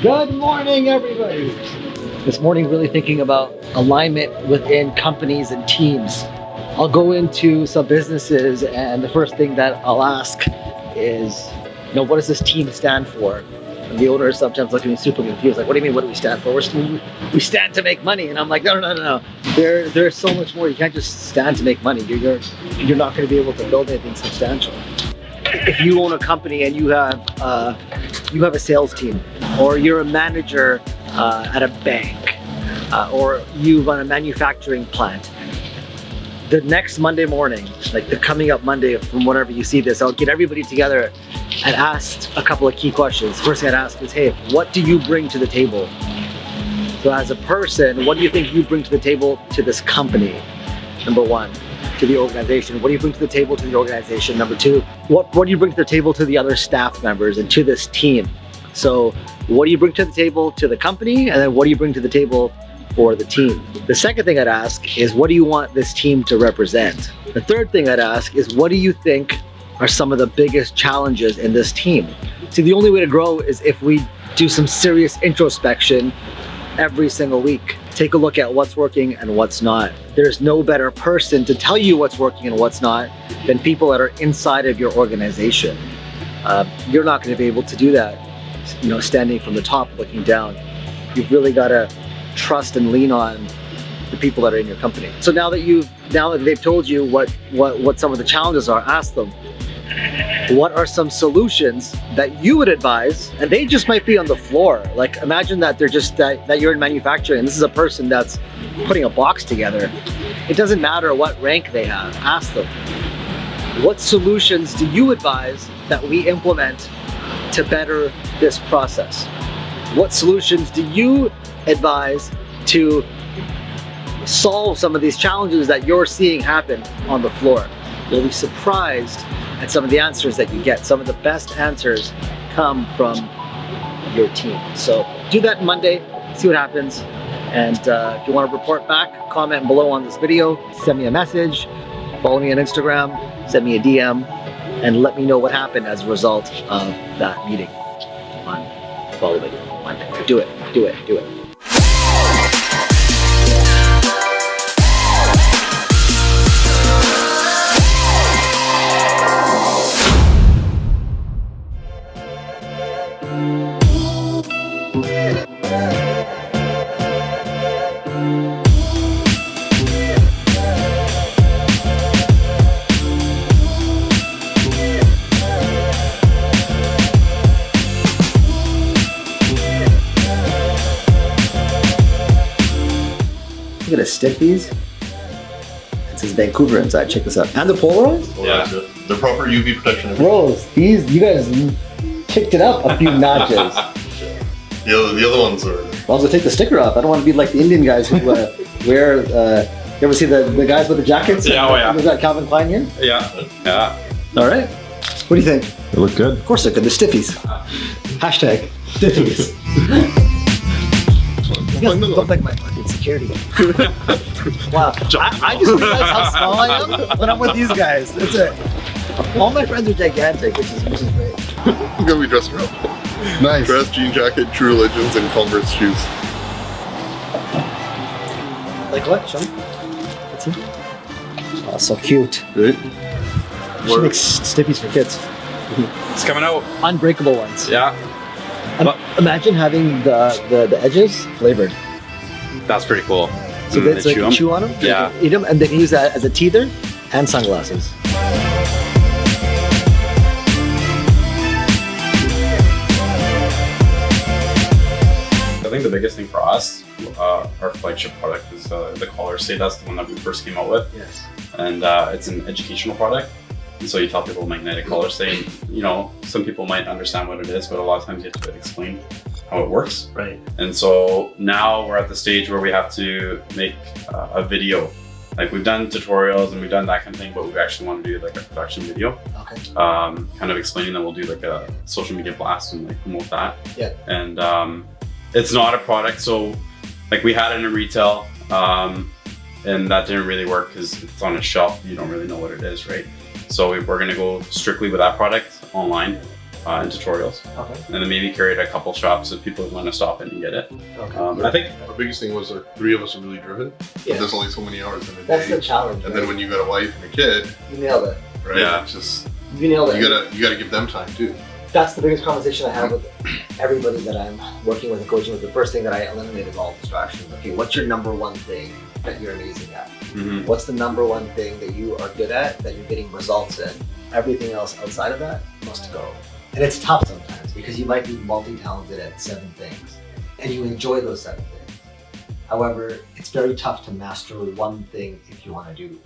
Good morning, everybody. This morning, really thinking about alignment within companies and teams. I'll go into some businesses, and the first thing that I'll ask is, what does this team stand for? And the owners sometimes look at me super confused, like, what do you mean, what do we stand for? We stand to make money. And I'm like, no. There's so much more. You can't just stand to make money. You're not going to be able to build anything substantial. If you own a company and you have a sales team, or you're a manager at a bank, or you run a manufacturing plant, the next Monday morning, like the coming up Monday from whenever you see this, I'll get everybody together and ask a couple of key questions. First thing I'd ask is, hey, what do you bring to the table? So as a person, what do you think you bring to the table to this company? Number one, to the organization. What do you bring to the table to the organization? Number two, what do you bring to the table to the other staff members and to this team? So what do you bring to the table to the company? And then what do you bring to the table for the team? The second thing I'd ask is, what do you want this team to represent? The third thing I'd ask is, what do you think are some of the biggest challenges in this team? See, the only way to grow is if we do some serious introspection every single week. Take a look at what's working and what's not. There's no better person to tell you what's working and what's not than people that are inside of your organization. You're not going to be able to do that, standing from the top looking down. You've really got to trust and lean on the people that are in your company. So now that they've told you what some of the challenges are, ask them, what are some solutions that you would advise? And they just might be on the floor. Like, imagine that that you're in manufacturing and this is a person that's putting a box together. It doesn't matter what rank they have. Ask them, what solutions do you advise that we implement to better this process? What solutions do you advise to solve some of these challenges that you're seeing happen on the floor? You'll be surprised at some of the answers that you get. Some of the best answers come from your team. So do that Monday, see what happens. And if you want to report back, comment below on this video, send me a message, follow me on Instagram, send me a DM, and let me know what happened as a result of that meeting on following Monday. Do it. Look at the STIFFYS. It says Vancouver inside. Check this out. And the Polaroids? Yeah, the proper UV protection. Bros, you guys kicked it up a few notches. The other ones are... I'll also take the sticker off. I don't want to be like the Indian guys who wear... you ever see the guys with the jackets? Yeah, oh yeah. Was that Calvin Klein here? Yeah. All right. What do you think? They look good. Of course they're good. They're STIFFYS. Hashtag STIFFYs. You guys look like my fucking security. Wow. I just realized how small I am when I'm with these guys. That's it. All my friends are gigantic, which is great. I'm gonna be dressed up. Nice. Dress, jean jacket, True Religions, and Converse shoes. Like what? Show me. Let's see. Oh, so cute. Right? We should make STIFFYs for kids. It's coming out. Unbreakable ones. Yeah. Imagine having the edges flavored. That's pretty cool. So they can chew on them? Yeah. Eat them, and they can use that as a teether and sunglasses. I think the biggest thing for us, our flagship product is the collar stay. That's the one that we first came out with. Yes. And it's an educational product. And so you tell people magnetic collar stay. Some people might understand what it is, but a lot of times you have to explain how it works. Right. And so now we're at the stage where we have to make a video. Like, we've done tutorials and we've done that kind of thing, but we actually want to do like a production video. Okay. Kind of explaining that. We'll do like a social media blast and like promote that. Yeah. And it's not a product, so like we had it in retail, and that didn't really work because it's on a shelf. You don't really know what it is, right? So we're gonna go strictly with that product online. and tutorials, Okay. and then maybe create a couple shops if people want to stop in and get it. Okay. And I think Our biggest thing was our 3 of us are really driven, Yeah. but there's only so many hours in a That's day. the challenge. And right? then when you got a wife and a kid, You nailed it. right? Yeah. It's just You nailed it. you gotta give them time too. That's the biggest conversation I have with everybody that I'm working with and coaching with. The first thing that I eliminated is all distractions. Okay, what's your number one thing that you're amazing at? What's the number one thing that you are good at, that you're getting results in? Everything else outside of that must go. And it's tough sometimes because you might be multi-talented at 7 things and you enjoy those 7 things. However, it's very tough to master one thing if you want to do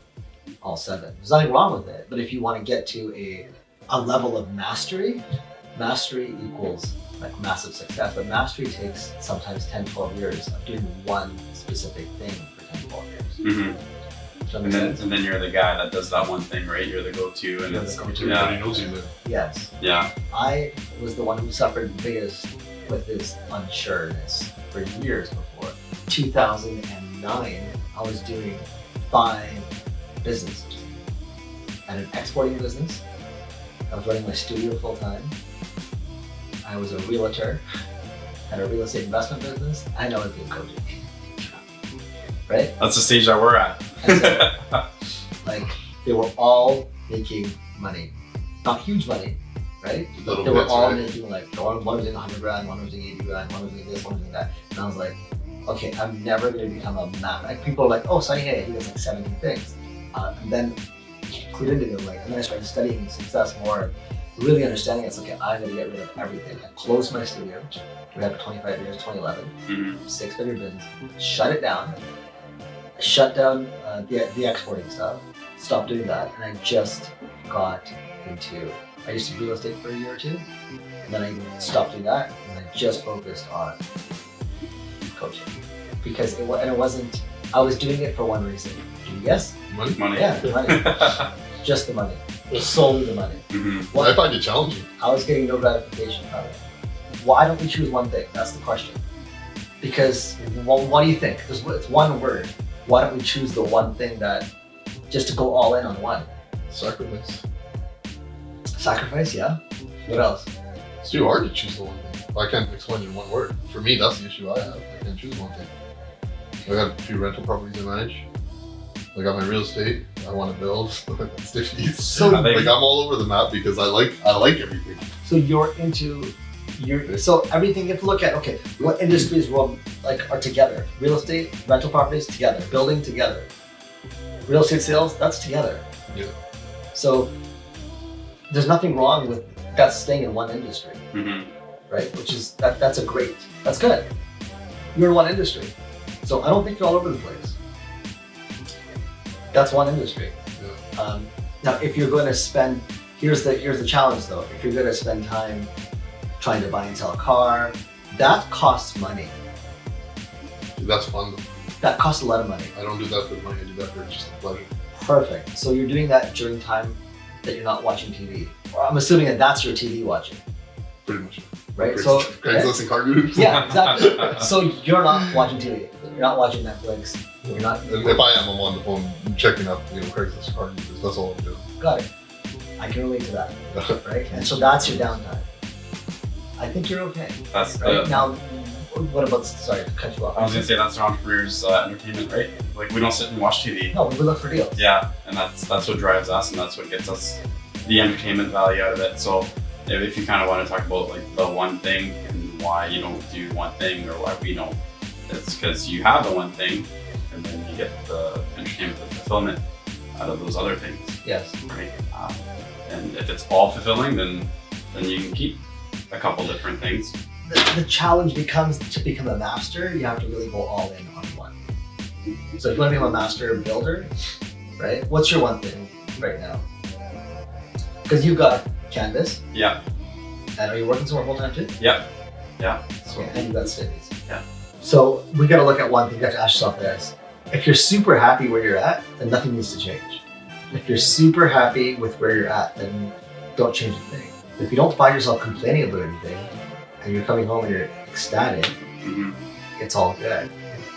all 7. There's nothing wrong with it, but if you want to get to a level of mastery equals like massive success, but mastery takes sometimes 10, 12 years of doing one specific thing for 10, 12 years. Does that make sense? And then you're the guy that does that one thing, right? You're the go-to, and You're it's the go-to. Everybody knows you there. Yes. yeah. I was the one who suffered the biggest with this unsureness for years before. 2009, I was doing 5 businesses. I had an exporting business. I was running my studio full time. I was a realtor, had a real estate investment business, and I was doing coaching. Right? That's the stage that we're at. And so, like, they were all making money. Not huge money, right? But they were bits, all right? making like, one was doing 100 grand, one was doing 80 grand, one was doing this, one was doing that. And I was like, okay, I'm never gonna become a man. Like, people are like, oh, Sonny, hey, he does like 17 things. And then clued into it, like, and then I started studying success more, really understanding it's okay, I'm gonna get rid of everything. I closed my studio, we had for 25 years, 2011, 6-figure business, shut it down, shut down the exporting stuff, stopped doing that, and I just got into, I used to do real estate for a year or 2, and then I stopped doing that, and I just focused on coaching. Because it wasn't, I was doing it for one reason. Yes? Money. Yeah, the money. Just the money. It was solely the money. I find it challenging. I was getting no gratification from it. Why don't we choose one thing? That's the question. Because, well, what do you think? It's one word. Why don't we choose the one thing that, just to go all in on one? Sacrifice. Sacrifice, yeah? What else? It's too hard to choose the one thing. I can't explain it in one word. For me, that's the issue I have. I can't choose one thing. I got a few rental properties I manage. I got my real estate. I want to build. STIFFYS. So, I think- Like, I'm all over the map because I like everything. so you're into, so everything you have to look at, okay, what industries are together? Real estate, rental properties, together. Building, together. Real estate sales, that's together. Yeah. So there's nothing wrong with that staying in one industry, right? Which is, that's good. You're in one industry. So I don't think you're all over the place. That's one industry. Yeah. Now, if you're going to spend, here's the challenge though. If you're going to spend time trying to buy and sell a car, that costs money. Dude, that's fun though. That costs a lot of money. I don't do that for the money. I do that for just the pleasure. Perfect. So you're doing that during time that you're not watching TV. Or I'm assuming that that's your TV watching, Pretty much. right? So Craigslist and car gurus. yeah, exactly. So you're not watching TV. You're not watching Netflix. You're not. And if I am, I'm on the phone checking up, Craigslist and car gurus. That's all I'm doing. Got it. I can relate to that, right? And so that's your downtime. I think you're okay. That's Right the. now, what about? Sorry to cut you off. I was gonna say that's our entrepreneur's entertainment, right? Like we don't sit and watch TV. No, we look for deals. Yeah, and that's what drives us, and that's what gets us the entertainment value out of it. So if you kind of want to talk about like the one thing and why you don't do one thing or why we don't, it's because you have the one thing, and then you get the entertainment, the fulfillment out of those other things, Yes. right? And if it's all fulfilling, then you can keep a couple different things. The challenge becomes to become a master, you have to really go all in on one. So if you want to become a master builder, right? What's your one thing right now? Because you've got Canvas, Yeah, and are you working somewhere full time too? yeah. So Okay, and you've got STIFFYS. Yeah. So we got to look at one thing. You have to ask yourself this: if you're super happy where you're at, then nothing needs to change. If you're super happy with where you're at, then don't change a thing. If you don't find yourself complaining about anything, and you're coming home and you're ecstatic, it's all good.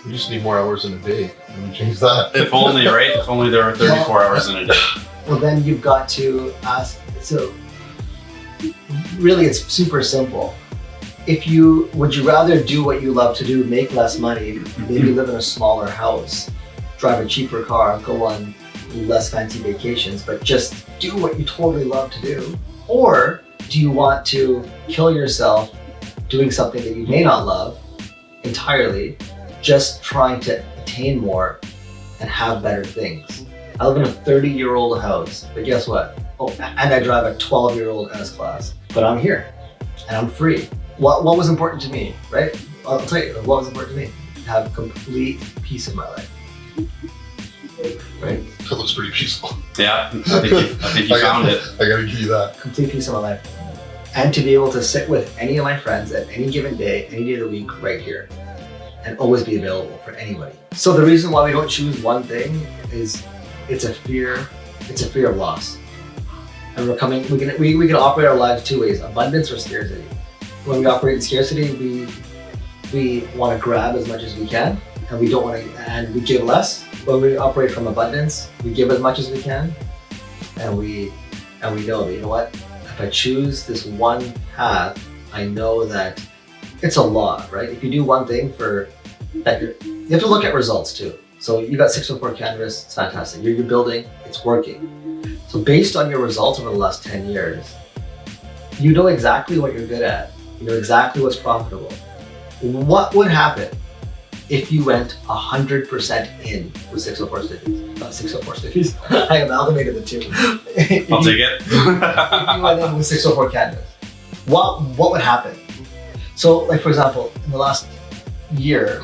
We just need more hours in a day. And we change that. if only, right? If only there were 34 hours in a day. Well, then you've got to ask. So really, it's super simple. Would you rather do what you love to do, make less money, maybe live in a smaller house, drive a cheaper car, go on less fancy vacations, but just do what you totally love to do? Or do you want to kill yourself doing something that you may not love entirely, just trying to attain more and have better things? I live in a 30-year-old house, but guess what? Oh, and I drive a 12-year-old S-Class, but I'm here and I'm free. What was important to me, right? I'll tell you, what was important to me? To have complete peace in my life, right? That looks pretty peaceful. Yeah, I think you found it. I gotta give you that. Complete peace in my life. And to be able to sit with any of my friends at any given day, any day of the week, right here, and always be available for anybody. So the reason why we don't choose one thing is it's a fear of loss. And we can operate our lives two ways: abundance or scarcity. When we operate in scarcity, we want to grab as much as we can, and we don't want to, and we give less. When we operate from abundance, we give as much as we can, and we know that, you know what? If I choose this one path, I know that it's a lot, right? If you do one thing you have to look at results too. So you got 604 canvas, it's fantastic. You're building, it's working. So based on your results over the last 10 years, you know exactly what you're good at. You know exactly what's profitable. What would happen if you went 100% in with 604 stiffies? Not 604 stiffies. I amalgamated the two. I'll take it. If you went in with 604 canvas, what would happen? So, like for example, in the last year,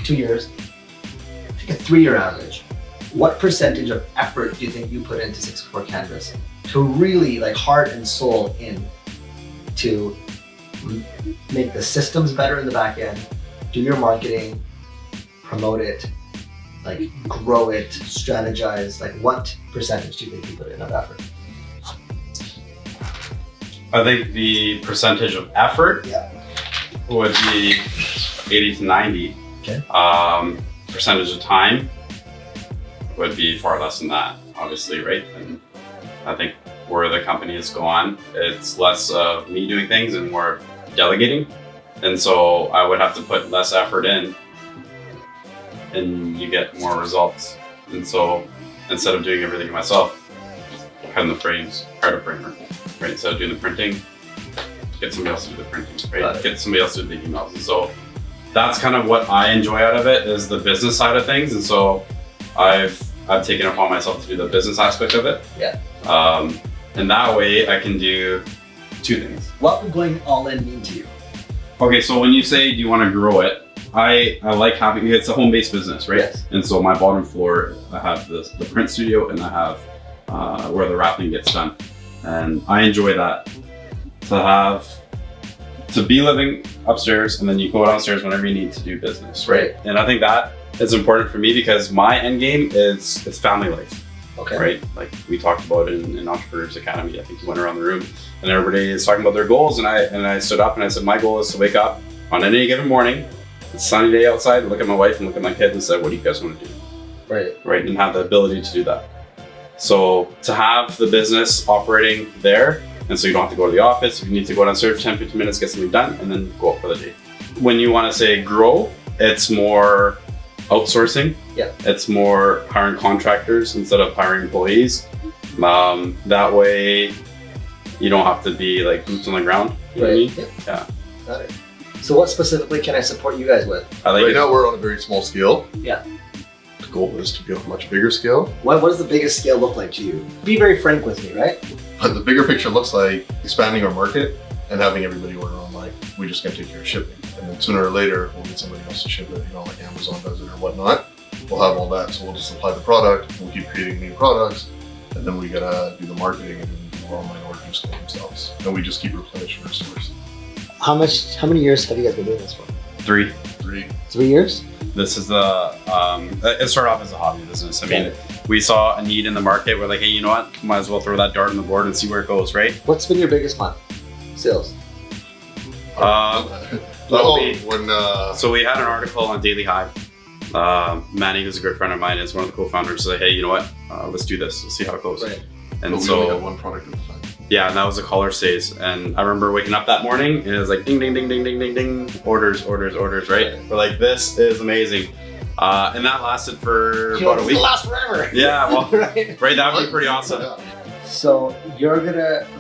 2 years, take a 3-year average. What percentage of effort do you think you put into 604 canvas to really, like, heart and soul in to make the systems better in the back end, do your marketing, promote it, like grow it, strategize? Like, what percentage do you think you put in of effort? I think the percentage of effort would be 80 to 90. Okay. Percentage of time would be far less than that, obviously, right? And I think where the company has gone, it's less of me doing things and more delegating. And so I would have to put less effort in and you get more results. And so instead of doing everything myself, cutting the frames, hire a framer, right? Instead of doing the printing, get somebody else to do the printing, right? Get somebody else to do the emails. And so that's kind of what I enjoy out of it, is the business side of things. And so I've taken it upon myself to do the business aspect of it. Yeah. And that way I can do two things. What would going all in mean to you? Okay, so when you say, do you want to grow it? I like having, it's a home-based business, right? Yes. And so my bottom floor, I have the print studio and I have where the wrapping gets done. And I enjoy that. To be living upstairs and then you go downstairs whenever you need to do business, right? And I think that is important for me because my end game is family life. Okay. Right? Like we talked about in Entrepreneurs Academy, I think you went around the room and everybody is talking about their goals, and I stood up and I said, my goal is to wake up on any given morning, it's a sunny day outside, look at my wife and look at my kids and say, what do you guys want to do? Right. Right, and have the ability to do that. So to have the business operating there, and so you don't have to go to the office, if you need to go downstairs for 10, 15 minutes, get something done, and then go out for the day. When you want to say grow, it's more outsourcing. Yeah. It's more hiring contractors instead of hiring employees. That way you don't have to be like boots on the ground. You know what I mean? Yeah. Got it. So what specifically can I support you guys with? Right now we're on a very small scale. Yeah. The goal is to be on a much bigger scale. What does the biggest scale look like to you? Be very frank with me, right? But the bigger picture looks like expanding our market and having everybody order online. We just can't take care of shipping. And then sooner or later, we'll get somebody else to ship it, like Amazon does it or whatnot. We'll have all that, so we'll just supply the product, we'll keep creating new products, and then we gotta do the marketing and then do online orders themselves. And we just keep replenishing our stores. How many years have you guys been doing this for? 3. 3 years? This is it started off as a hobby business. I mean, we saw a need in the market. We're like, hey, you know what? Might as well throw that dart on the board and see where it goes, right? What's been your biggest month? Sales? So we had an article on Daily Hive. Manny, who's a good friend of mine, is one of the co-founders, said, hey, you know what? Let's do this. Let's see how it goes. Right. And but we so only had one product at the time. Yeah, and that was the caller stays. And I remember waking up that morning and it was like ding, ding, ding, ding, ding, ding, ding, orders, right? We're like, this is amazing. And that lasted for about a week. It'll last forever. Yeah, well, right. that would be pretty awesome. Yeah. So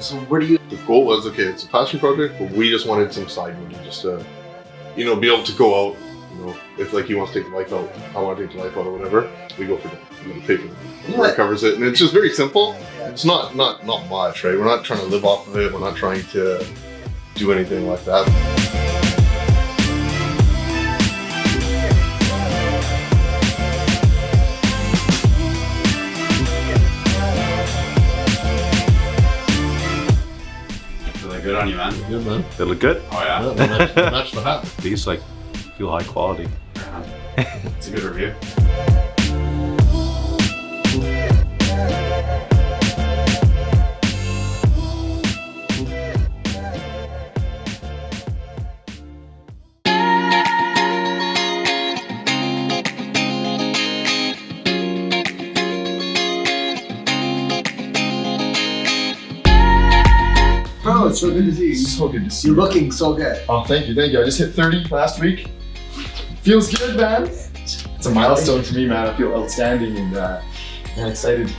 so where do you? The goal was, okay, it's a passion project, but we just wanted some side money just to, you know, be able to go out. You know, if like he wants to take the life out, I want to take the life out or whatever, we go for that. I'm gonna pay for that. It covers it, and it's just very simple. It's not much, right? We're not trying to live off of it. We're not trying to do anything like that. Really good on you, man. Good, man. They look good. Oh yeah. Match the hat. These like feel high quality. It's a good review. Bro, it's so good to see you. So good to see You're you. looking so good. Oh, thank you. I just hit 30 last week. Feels good, man. It's a milestone for me, man. I feel outstanding and man, excited.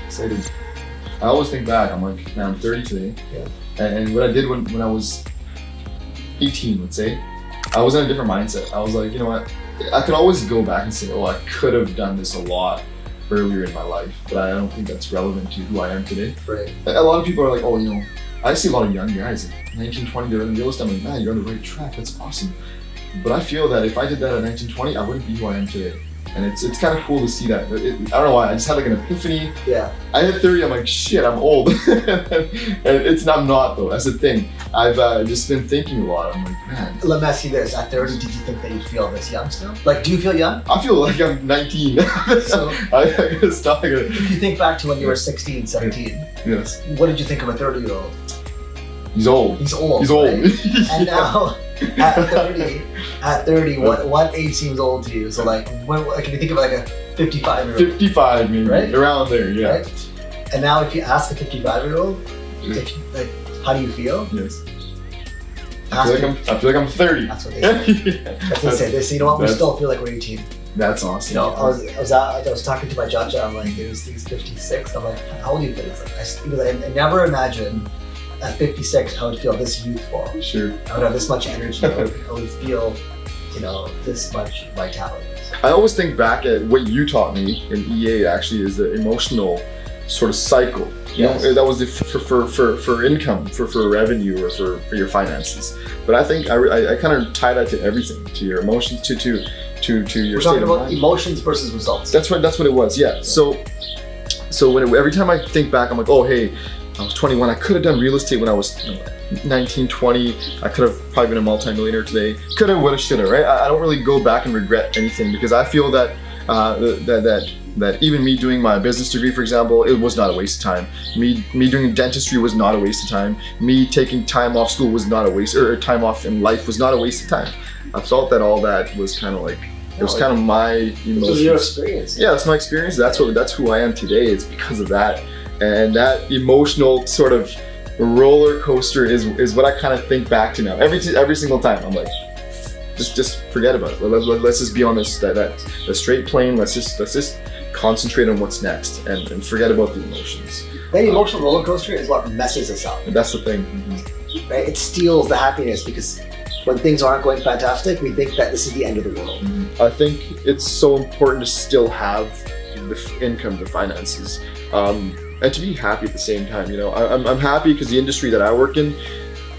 I always think back, I'm like, man, I'm 30 today. Yeah. And what I did when I was 18, let's say, I was in a different mindset. I was like, you know what? I could always go back and say, oh, I could have done this a lot earlier in my life, but I don't think that's relevant to who I am today. Right. A lot of people are like, oh, you know, I see a lot of young guys, like 19, 20, they're in real estate. I'm like, man, you're on the right track. That's awesome. But I feel that if I did that at 19, 20, I wouldn't be who I am today. And it's kind of cool to see that. I don't know why, I just had like an epiphany. Yeah. I hit 30, I'm like, shit, I'm old. And I'm not though, that's the thing. I've just been thinking a lot. I'm like, man. Let me ask you this. At 30, did you think that you'd feel this young still? Like, do you feel young? I feel like I'm 19. So, I gotta stop. if you think back to when you were 16, 17, Yes. what did you think of a 30-year-old? He's old. He's old. He's old. Right? And now, at 30, what age seems old to you? So like, can you think of like a 55-year-old? 55 maybe, Right? around there, yeah. Right? And now if you ask a 55-year-old, how do you feel? Yes. Ask I feel like I'm 30. That's what they say. That's what they say. They say, you know what, we still feel like we're 18. That's awesome. You know, I was talking to my judge, I'm like, he's 56. I'm like, how old are you? He's like, I never imagined at 56 I would feel this youthful. Sure. I would have this much energy. I would feel, this much vitality. I always think back at what you taught me in EA actually is the emotional sort of cycle. Yes. You know, that was for income, for revenue, or for your finances. But I think I kind of tie that to everything, to your emotions, to your We're state talking of about mind. emotions versus results. That's what it was. Yeah. So every time I think back, I'm like, oh hey, I was 21. I could have done real estate when I was 19, 20. I could have probably been a multimillionaire today. Could have, would have, should have, right? I don't really go back and regret anything because I feel that that even me doing my business degree, for example, it was not a waste of time. Me doing dentistry was not a waste of time. Me taking time off school was not a waste, or time off in life was not a waste of time. I felt that all that was kind of like, it was kind of my emotions. It was your experience. Yeah, that's my experience. That's who I am today. It's because of that. And that emotional sort of roller coaster is what I kind of think back to now. Every single time, I'm like, just forget about it. Let's just be on that straight plane. Let's just concentrate on what's next and forget about the emotions. That emotional roller coaster is what messes us up. And that's the thing. Right? It steals the happiness because when things aren't going fantastic, we think that this is the end of the world. I think it's so important to still have the income, the finances, and to be happy at the same time. You know, I'm happy because the industry that I work in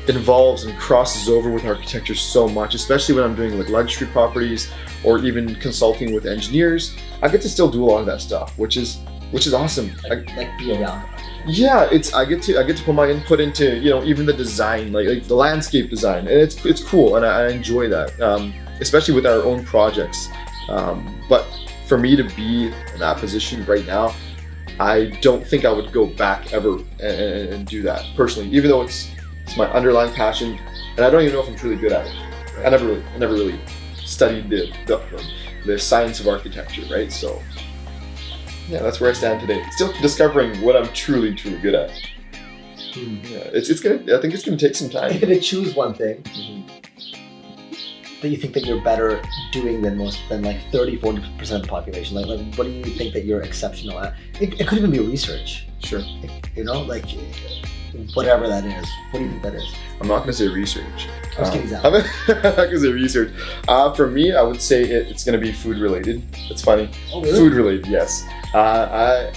involves and crosses over with architecture so much, especially when I'm doing like luxury properties or even consulting with engineers. I get to still do a lot of that stuff, which is awesome. Like be around. Yeah, I get to put my input into, you know, even the design, like the landscape design, and it's cool, and I enjoy that, especially with our own projects. But for me to be in that position right now, I don't think I would go back ever and do that personally, even though it's my underlying passion, and I don't even know if I'm truly good at it. I never really studied the science of architecture, right? So yeah, that's where I stand today. Still discovering what I'm truly good at. Yeah, it's gonna. I think it's gonna take some If time. you could choose one thing that you think that you're better doing than like 30-40% of the population, like what do you think that you're exceptional at? It could even be research, Sure. you know, like whatever that is. What do you think that is? I'm not gonna say research. I was kidding, Zach. I'm not gonna say research. For me, I would say it's gonna be food related. It's funny. Oh, really? Food related, yes.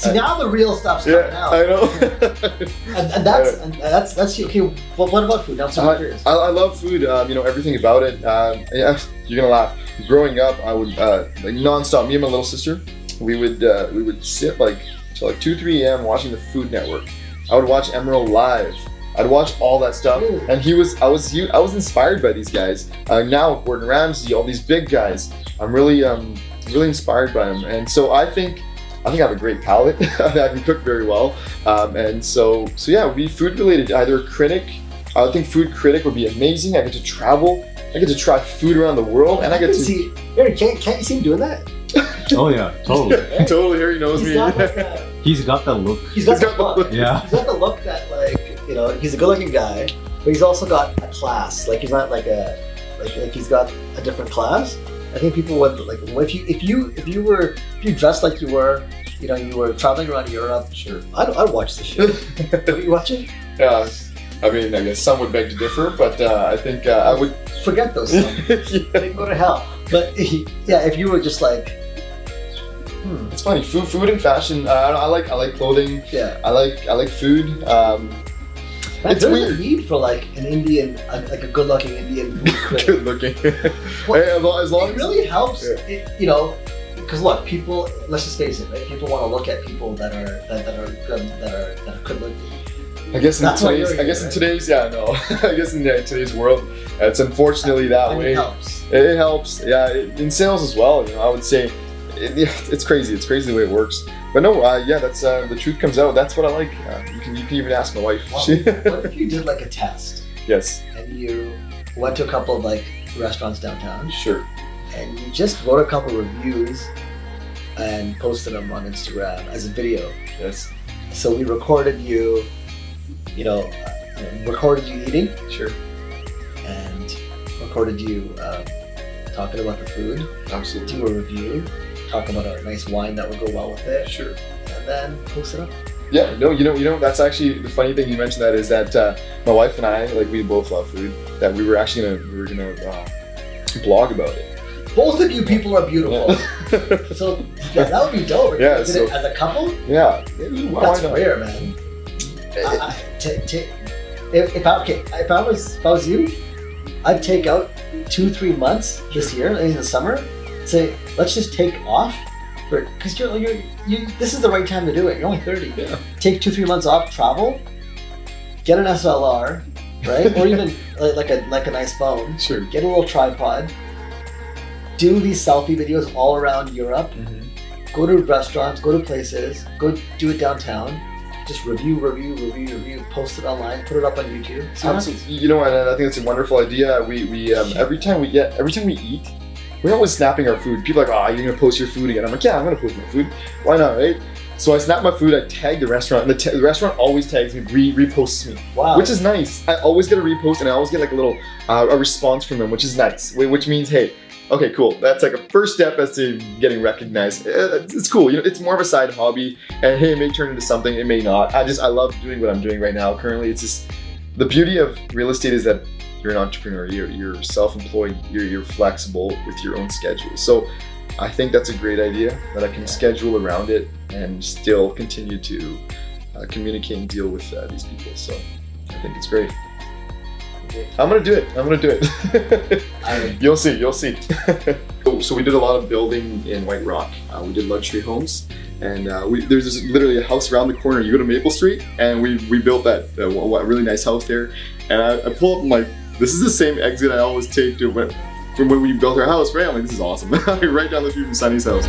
See, now the real stuff's Yeah, coming out. I know. and that's okay. Well, what about food? Now I'm so curious. I love food. You know, everything about it. Yeah, you're gonna laugh. Growing up, I would like nonstop. Me and my little sister, we would sit like till like 2-3 a.m. watching the Food Network. I would watch Emerald live. I'd watch all that stuff, Really? and I was inspired by these guys. Now Gordon Ramsay, all these big guys. I'm really inspired by them, and so I think I have a great palate. I can cook very well, and so yeah, it would be food related. Either a critic. I think food critic would be amazing. I get to travel. I get to try food around the world, and I get to see. Aaron, can't you see him doing that? Oh yeah, totally. totally. Harry knows He's me. got like a, He's got that look. he's got He's got the the look. look. Yeah. He's got the look that, like, you know, he's a good-looking guy, but he's also got a class. Like, he's not like like he's got a different class. I think people would like if you dressed like you were, you know, you were traveling around Europe. Sure. I'd watch this shit. Are you watching? Yeah. I mean, I guess some would beg to differ, but I think I would. Forget those songs. They can go to hell. But yeah, if you were just like, It's funny. Food and fashion. I like clothing. yeah. I like food. It's There's weird. a need for like an Indian, like a good-looking Indian food critic. Good looking. Well, Hey, as long It as really helps, Yeah. you know, because look, people. Let's just face it, right? People want to look at people that are good, that are good looking. I guess in That's why today's, you're I guess here, in today's, yeah, no. I guess in today's world, it's unfortunately that And way. it helps. It helps, yeah. In sales as well, you know, I would say, it's crazy. It's crazy the way it works. But no, yeah, that's the truth comes out. That's what I like. You can even ask my wife. Well, what if you did like a test Yes, and you went to a couple of like restaurants downtown sure. and you just wrote a couple reviews and posted them on Instagram as a video? Yes, So we recorded you, recorded you eating sure. and recorded you talking about the food, Absolutely. do a review, talk about a nice wine that would go well with it, Sure. and then post it up. Yeah, no, you know, that's actually the funny thing you mentioned that is that my wife and I, like, we both love food. That we were gonna blog about it. Both of you people are beautiful. Yeah. So yeah, that would be dope. If Yeah, you did so- it as a couple. Yeah. That's rare, man. If I was you, I'd take out 2-3 months this year, in the summer. Say, let's just take off because you. This is the right time to do it. You're only 30. Yeah. Take 2-3 months off, travel, get an SLR, right, or even like a nice phone. Sure. Get a little tripod. Do these selfie videos all around Europe. Go to restaurants, go to places, go do it downtown. Just review, post it online, put it up on YouTube. See what happens. Absolutely. You know, and I think it's a wonderful idea. We every time we eat, we're always snapping our food. People are like, oh, you're gonna post your food again. I'm like, yeah, I'm gonna post my food. Why not, right? So I snap my food, I tag the restaurant, and the restaurant always tags me, reposts me, Wow. which is nice. I always get a repost, and I always get like a little a response from them, which is nice. Which means, hey, okay, cool. That's like a first step as to getting recognized. It's cool. You know, it's more of a side hobby, and hey, it may turn into something. It may not. I love doing what I'm doing right now. Currently, it's just the beauty of real estate is that you're an entrepreneur. You're self-employed. You're flexible with your own schedule. So I think that's a great idea that I can schedule around it and still continue to communicate and deal with these people. So I think it's great. I'm gonna do it. You'll see. So we did a lot of building in White Rock. We did luxury homes, and there's literally a house around the corner. You go to Maple Street, and we built that a really nice house there. And I pull up, I'm like, this is the same exit I always take from when we built our house, right? I'm like, this is awesome. Right down the street from Sunny's house.